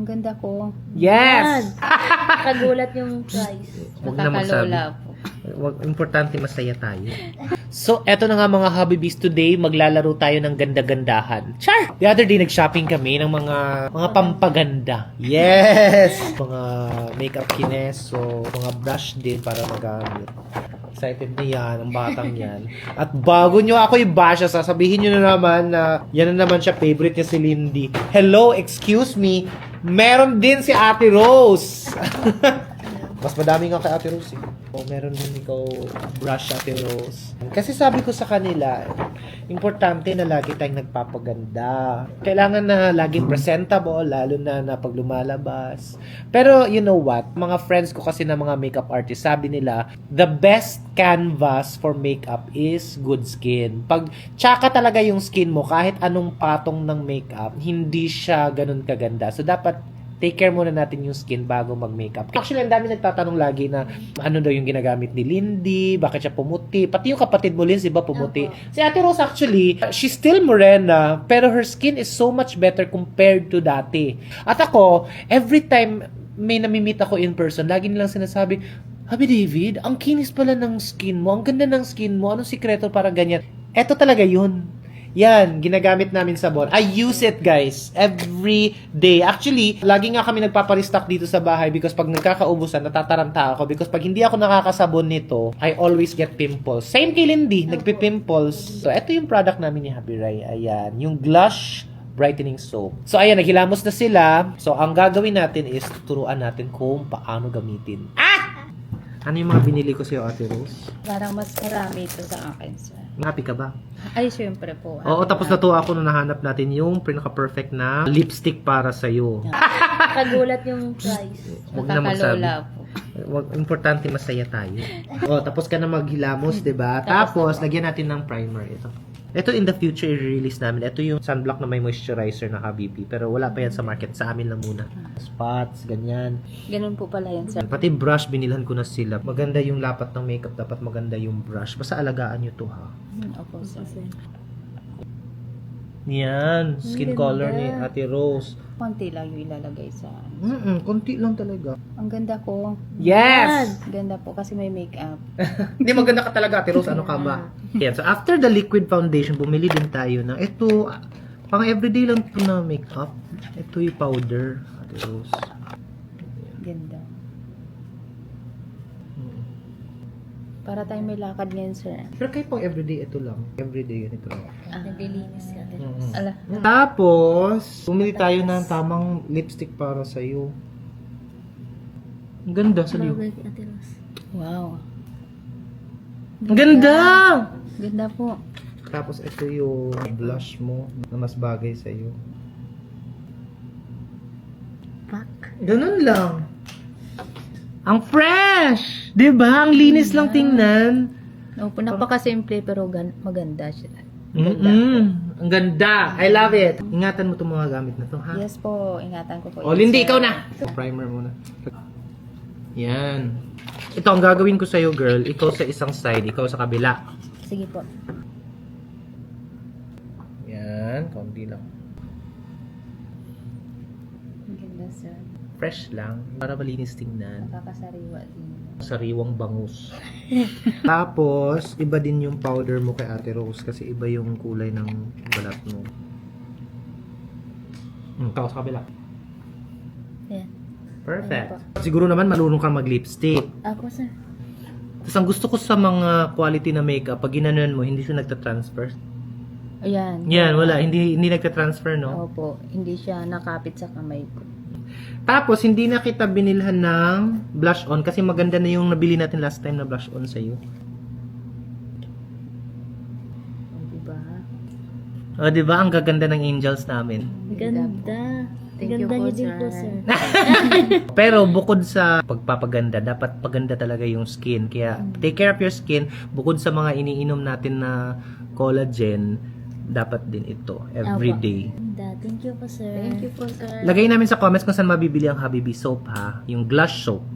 Ang ganda ko. Yes! Kagulat yung price. Huwag na magsabi. Nakakalola po. Importante masaya tayo. So, eto na nga mga Habibis. Today, maglalaro tayo ng ganda-gandahan. Char! The other day, nag-shopping kami ng mga pampaganda. Yes! Mga makeup kines. So, mga brush din para magamit. Excited na yan, ang batang yan. At bago nyo ako i-bash, sasabihin nyo na naman na yan na naman siya, favorite niya si Lindy. Hello, excuse me. Meron din si Ate Rose. Mas madami nga kay Ate Rose eh. O meron din ikaw brush, Ate Rose. Kasi sabi ko sa kanila, importante na lagi tayong nagpapaganda. Kailangan na laging presentable, lalo na pag lumalabas. Pero you know what? Mga friends ko kasi na mga makeup artist, sabi nila, the best canvas for makeup is good skin. Pag tsaka talaga yung skin mo, kahit anong patong ng makeup, hindi siya ganun kaganda. So dapat take care muna natin yung skin bago mag-makeup. Actually, ang dami nagtatanong lagi na ano daw yung ginagamit ni Lindy, bakit siya pumuti. Pati yung kapatid mo, Lindsay, ba pumuti? Si Ate Rose actually, she's still morena, pero her skin is so much better compared to dati. At ako, every time may namimit ako in person, lagi nilang sinasabi, Habi David, ang kinis pala ng skin mo, ang ganda ng skin mo, anong sikreto para ganyan? Eto talaga yun. Yan, ginagamit namin sabon. I use it, guys, every day. Actually, lagi nga kami nagpaparestock dito sa bahay because pag nagkakaubusan, natataranta ako. Because pag hindi ako nakakasabon nito, I always get pimples. Same kay Lindy, nagpipimples. So, ito yung product namin ni Happy Rai. Ayan, yung Blush Brightening Soap. So, ayan, naghilamos na sila. So, ang gagawin natin is turuan natin kung paano gamitin. Ano yung mga binili ko sa'yo, Ate Rose? Parang mas marami ito sa akin, sir. Happy ka ba? Ay, syempre po. Oo, tapos natuwa ako nung nahanap natin yung pinaka-perfect na lipstick para sa'yo. Kagulat yung price. Huwag na magsabi. Nakakalola po. Importante masaya tayo. Oh, tapos ka na maghilamos, 'di ba? Tapos lagyan natin ng primer ito. Ito in the future i-release namin. Ito yung sunblock na may moisturizer na Habibi, pero wala pa yan sa market. Sa amin lang muna. Spots, ganyan. Ganun po pala yan, sir. Pati brush binilhan ko na sila. Maganda yung lapat ng makeup, dapat maganda yung brush. Basta alagaan nyo to, ha. Opo, sir. Yan, skin color ni Ate Rose. Konti lang yung ilalagay sa... Konti lang talaga. Ang ganda ko. Yes! Ganda po kasi may makeup. Hindi, maganda ka talaga, Ate Rose. Ano ka ba? Yan. So, after the liquid foundation, bumili din tayo ng ito. Pang everyday lang ito na makeup. Ito yung powder, Ate Rose. Ganda. Para tayo may lakad ngayon, sir. Pero kahit pang everyday, ito lang. Everyday, ito lang. Naglilinis ka din. Ala. Tapos, bumili tayo ng tamang lipstick para sa'yo. Ang ganda sa liyo. Ate Rose. Wow. Ang ganda! Ganda po. Tapos, ito yung blush mo na mas bagay sa'yo. Pak. Ganun lang. Ang fresh! Diba? Ang linis lang tingnan. Opo, napaka-simple pero maganda siya. Ang ganda. I love it. Ingatan mo itong mga gamit na to, ha? Yes po, ingatan ko po. O, Lindy, ikaw na. Primer muna. Yan. Ito, ang gagawin ko sa'yo, girl. Ikaw sa isang side, ikaw sa kabila. Sige po. Yan, kaunti lang. Ang ganda, sir. Fresh lang. Para malinis tingnan. Nakakasariwa din. Sariwang bangus. Tapos, iba din yung powder mo kay Ate Rose kasi iba yung kulay ng balat mo. Ikaw sa kabila. Ayan. Perfect. Siguro naman marunong kang mag-lipstick. Ako, sir. Tapos ang gusto ko sa mga quality na makeup, pag ginanon mo, hindi siya nagtatransfer. Ayan. Yan, wala. Hindi nagtatransfer, no? Opo, hindi siya nakapit sa kamay ko. Tapos, hindi na kita binilhan ng blush on kasi maganda na yung nabili natin last time na blush on sa'yo. Diba? O, diba? Ang gaganda ng angels namin. Ganda. Thank you Ganda po, niyo din sir. po, sir. Pero bukod sa pagpapaganda, dapat paganda talaga yung skin. Kaya, take care of your skin. Bukod sa mga iniinom natin na collagen, dapat din ito every Opo. day. Ganda. Thank you po, sir. Thank you po, sir. Lagay namin sa comments kung saan mabibili ang Habibi soap, ha? Yung Blush soap.